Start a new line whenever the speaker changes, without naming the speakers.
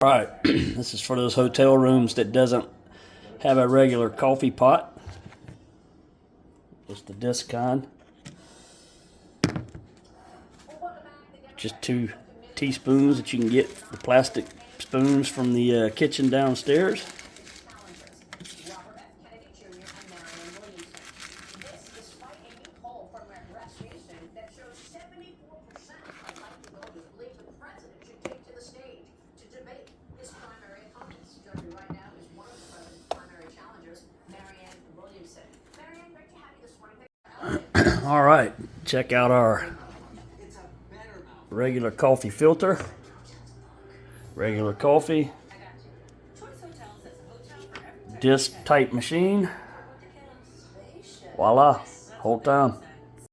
Alright, this is for those hotel rooms that doesn't have a regular coffee pot. Just the disc kind. Just 2 teaspoons that you can get, the plastic spoons from the kitchen downstairs. All right, check out our regular coffee filter. Regular coffee. Disc type machine. Voila, whole time.